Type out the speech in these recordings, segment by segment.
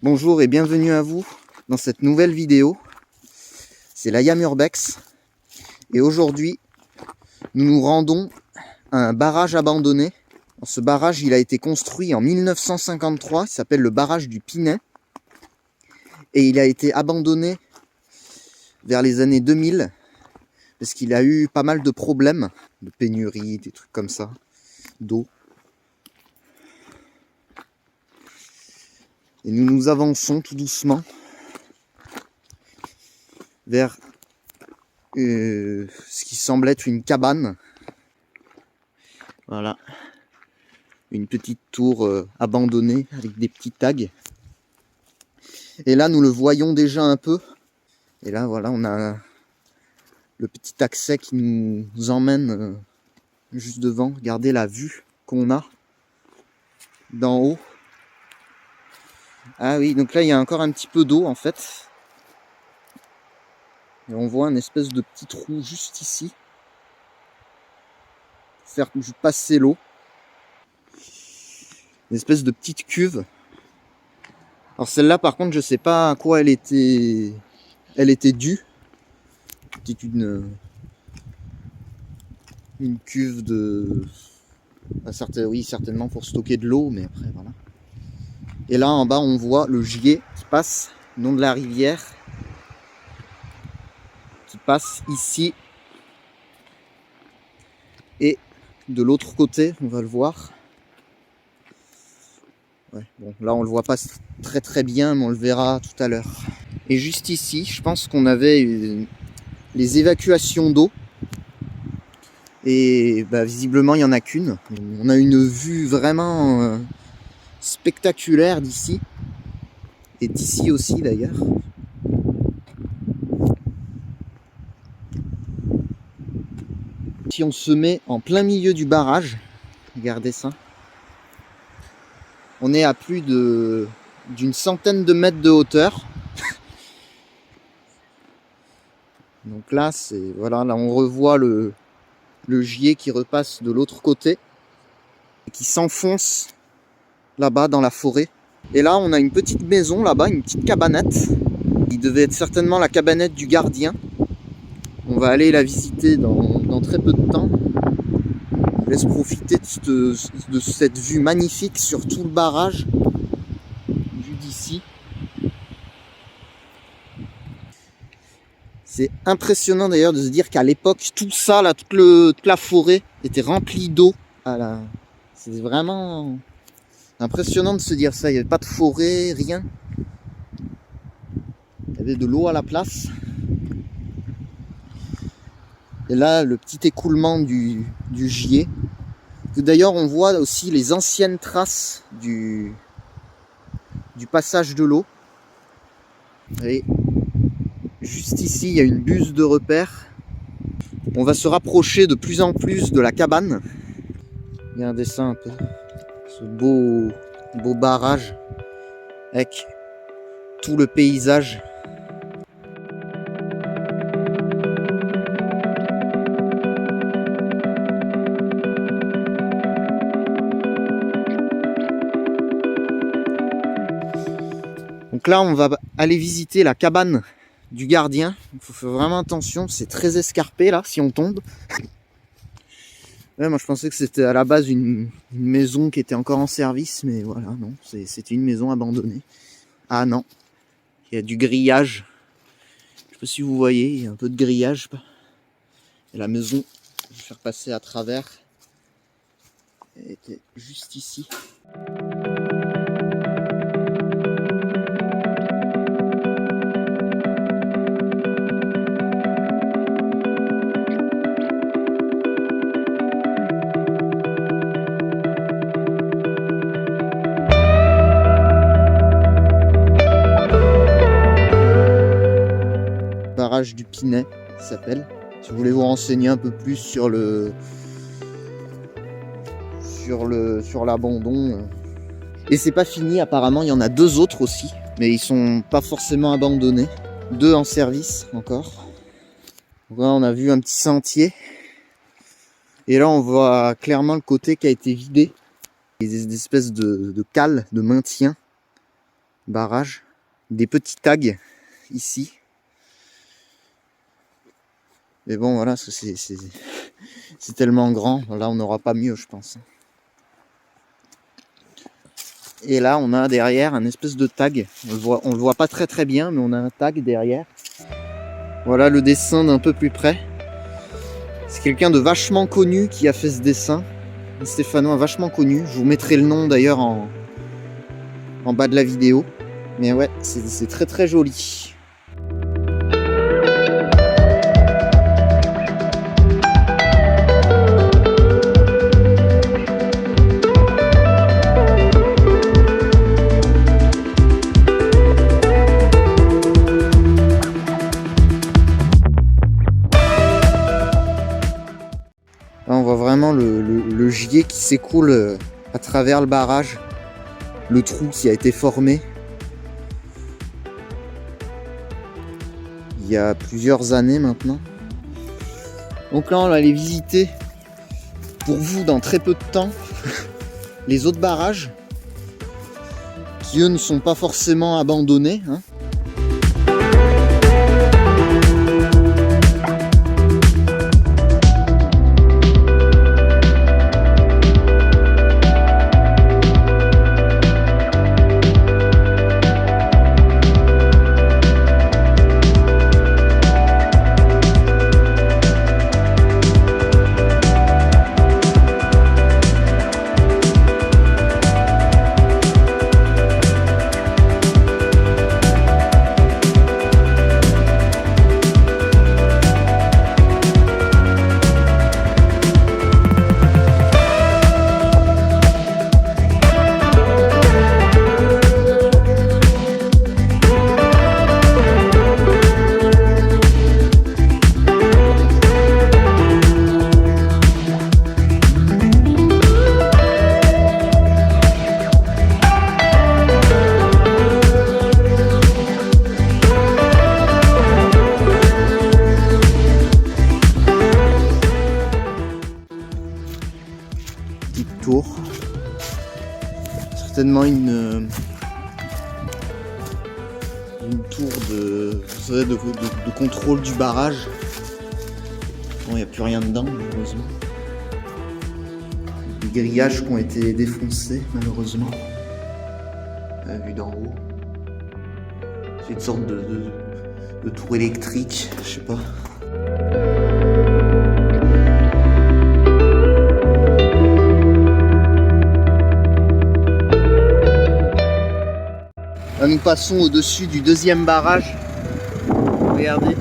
Bonjour et bienvenue à vous dans cette nouvelle vidéo. C'est l'Ayam Urbex et aujourd'hui nous nous rendons à un barrage abandonné. Ce barrage il a été construit en 1953, il s'appelle le barrage du Pinet et il a été abandonné vers les années 2000 parce qu'il a eu pas mal de problèmes de pénurie, des trucs comme ça, d'eau. Et nous nous avançons tout doucement vers ce qui semble être une cabane. Voilà, une petite tour abandonnée avec des petits tags. Et là, nous le voyons déjà un peu. Et là, voilà, on a le petit accès qui nous emmène juste devant. Regardez la vue qu'on a d'en haut. Ah oui, donc là, il y a encore un petit peu d'eau en fait. Et on voit une espèce de petit trou juste ici. Pour faire passer l'eau. Une espèce de petite cuve. Alors celle-là, par contre, je sais pas à quoi elle était due. C'était une cuve de... Oui, certainement pour stocker de l'eau, mais après, voilà. Et là, en bas, on voit le Gier qui passe, le nom de la rivière, qui passe ici. Et de l'autre côté, on va le voir. Ouais, bon, là, on le voit pas très bien, mais on le verra tout à l'heure. Et juste ici, je pense qu'on avait les évacuations d'eau. Et bah, visiblement, il n'y en a qu'une. On a une vue vraiment spectaculaire d'ici. Et d'ici aussi d'ailleurs. Si on se met en plein milieu du barrage, regardez ça. On est à plus d'une centaine de mètres de hauteur. Donc là, voilà, là on revoit le Gier qui repasse de l'autre côté et qui s'enfonce là-bas dans la forêt. Et là, on a une petite maison là-bas, une petite cabanette. Il devait être certainement la cabanette du gardien. On va aller la visiter dans très peu de temps. Je vous laisse profiter de cette vue magnifique sur tout le barrage, vue d'ici. C'est impressionnant d'ailleurs de se dire qu'à l'époque, tout ça, là, toute la forêt était remplie d'eau. C'est vraiment impressionnant de se dire ça. Il n'y avait pas de forêt, rien. Il y avait de l'eau à la place. Et là, le petit écoulement du Gier. D'ailleurs, on voit aussi les anciennes traces du passage de l'eau. Et juste ici, il y a une buse de repère. On va se rapprocher de plus en plus de la cabane. Il y a un dessin un peu. Ce beau barrage avec tout le paysage. Donc là, on va aller visiter la cabane du gardien. Il faut faire vraiment attention, c'est très escarpé là, si on tombe. Ouais, moi, je pensais que c'était à la base une maison qui était encore en service, mais voilà, non, c'était une maison abandonnée. Ah non, il y a du grillage. Je sais pas si vous voyez, il y a un peu de grillage. Et la maison, je vais faire passer à travers. Elle était juste ici. Barrage du Pinet, ça s'appelle. Si vous voulez vous renseigner un peu plus sur l'abandon. Et c'est pas fini, apparemment, il y en a deux autres aussi, mais ils sont pas forcément abandonnés. Deux en service encore. Donc là, on a vu un petit sentier. Et là, on voit clairement le côté qui a été vidé. Des espèces de cales de maintien barrage. Des petits tags ici. Mais bon, voilà, c'est tellement grand. Là, on n'aura pas mieux, je pense. Et là, on a derrière un espèce de tag. On le voit pas très bien, mais on a un tag derrière. Voilà le dessin d'un peu plus près. C'est quelqu'un de vachement connu qui a fait ce dessin. Un Stéphanois vachement connu. Je vous mettrai le nom d'ailleurs en bas de la vidéo. Mais ouais, c'est très joli. Là, on voit vraiment le gilet qui s'écoule à travers le barrage. Le trou qui a été formé il y a plusieurs années maintenant. Donc là, on va aller visiter pour vous dans très peu de temps les autres barrages qui eux ne sont pas forcément abandonnés, hein. Tour. Certainement une tour de contrôle du barrage. Bon, il n'y a plus rien dedans malheureusement. Les grillages qui ont été défoncés malheureusement. Vu d'en haut. C'est une sorte de tour électrique, je sais pas. Là, nous passons au-dessus du deuxième barrage. Regardez.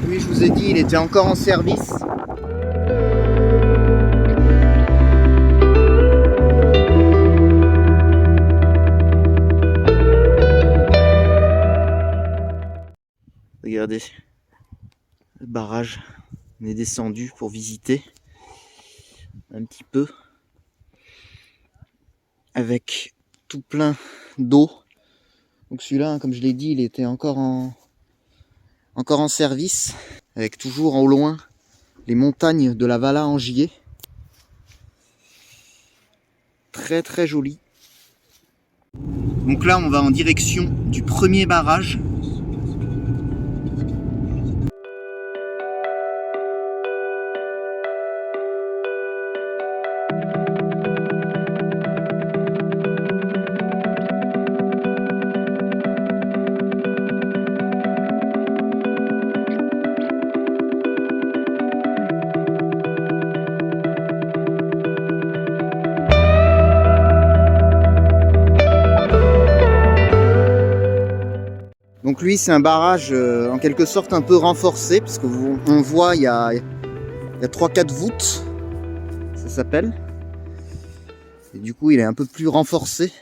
Lui, je vous ai dit, il était encore en service. Regardez. Le barrage. On est descendu pour visiter un petit peu. Avec tout plein d'eau. Donc celui-là, comme je l'ai dit, il était encore en service, avec toujours au loin les montagnes de la Valla en gilet. Très joli. Donc là, on va en direction du premier barrage. Donc lui, c'est un barrage en quelque sorte un peu renforcé, parce qu'on voit il y a 3-4 voûtes, ça s'appelle. Et du coup, il est un peu plus renforcé.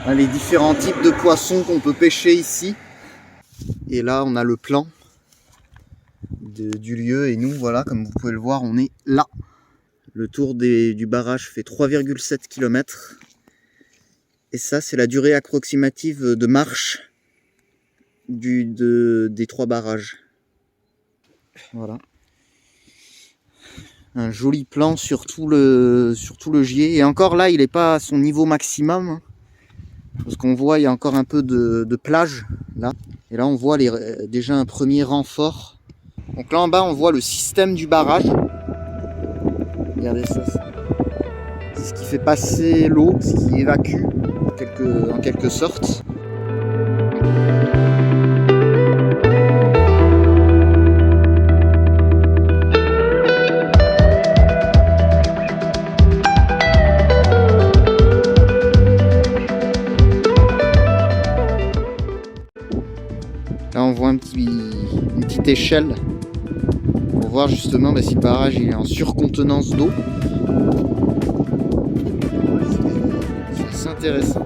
Là, les différents types de poissons qu'on peut pêcher ici. Et là, on a le plan du lieu. Et nous, voilà, comme vous pouvez le voir, on est là. Le tour du barrage fait 3,7 km. Et ça, c'est la durée approximative de marche des 3 barrages. Voilà. Un joli plan sur tout le gilet. Et encore là, il n'est pas à son niveau maximum. Parce qu'on voit, il y a encore un peu de plage là. Et là, on voit déjà un premier renfort. Donc là en bas, on voit le système du barrage. Regardez ça. C'est ce qui fait passer l'eau, ce qui évacue en quelque sorte. Là on voit une petite échelle pour voir justement si le barrage il est en surcontenance d'eau. C'est assez intéressant.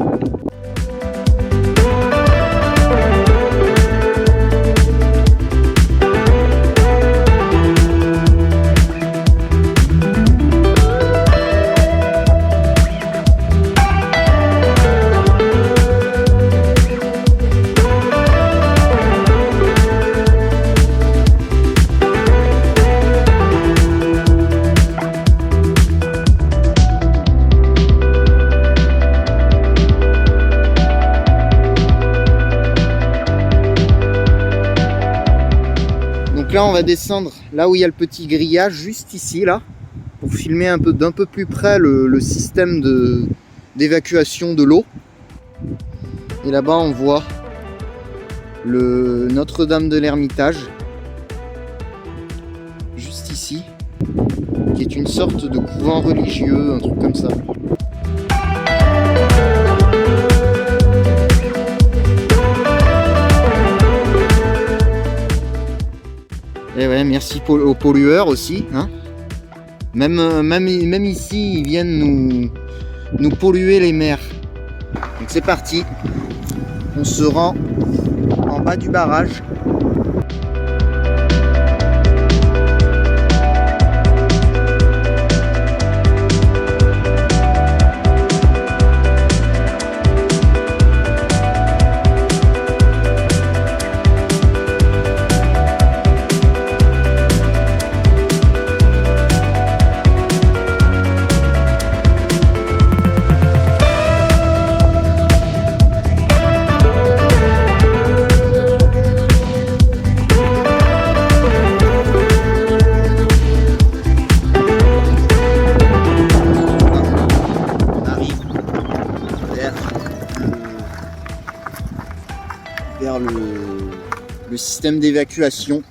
Là on va descendre là où il y a le petit grillage juste ici là pour filmer d'un peu plus près le système d'évacuation de l'eau. Et là-bas on voit le Notre-Dame de l'Ermitage juste ici, qui est une sorte de couvent religieux, un truc comme ça. Et ouais, merci aux pollueurs aussi, hein. Même ici, ils viennent nous polluer les mers. Donc c'est parti, on se rend en bas du barrage. Vers le système d'évacuation.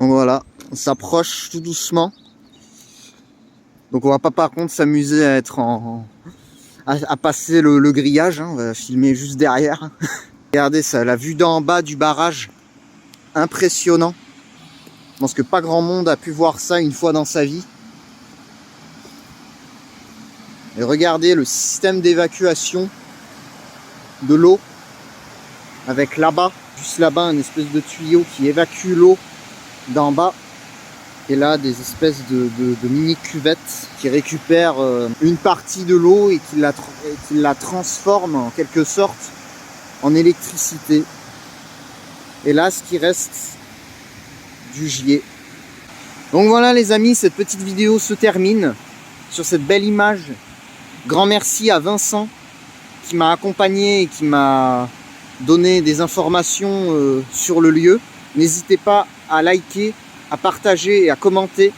Donc voilà, on s'approche tout doucement. Donc on va pas par contre s'amuser à être à passer le grillage, hein. On va filmer juste derrière. Regardez ça, la vue d'en bas du barrage, impressionnant. Je pense que pas grand monde a pu voir ça une fois dans sa vie. Et regardez le système d'évacuation de l'eau avec là-bas, juste là-bas, une espèce de tuyau qui évacue l'eau d'en bas, et là des espèces de mini cuvettes qui récupèrent une partie de l'eau et qui la transforment en quelque sorte en électricité. Et là ce qui reste du gilet. Donc voilà les amis, cette petite vidéo se termine sur cette belle image. Grand merci à Vincent qui m'a accompagné et qui m'a donné des informations sur le lieu. N'hésitez pas à liker, à partager et à commenter.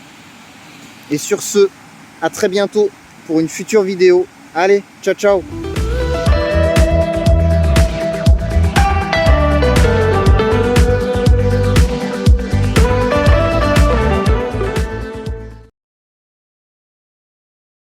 Et sur ce, à très bientôt pour une future vidéo. Allez, ciao ciao!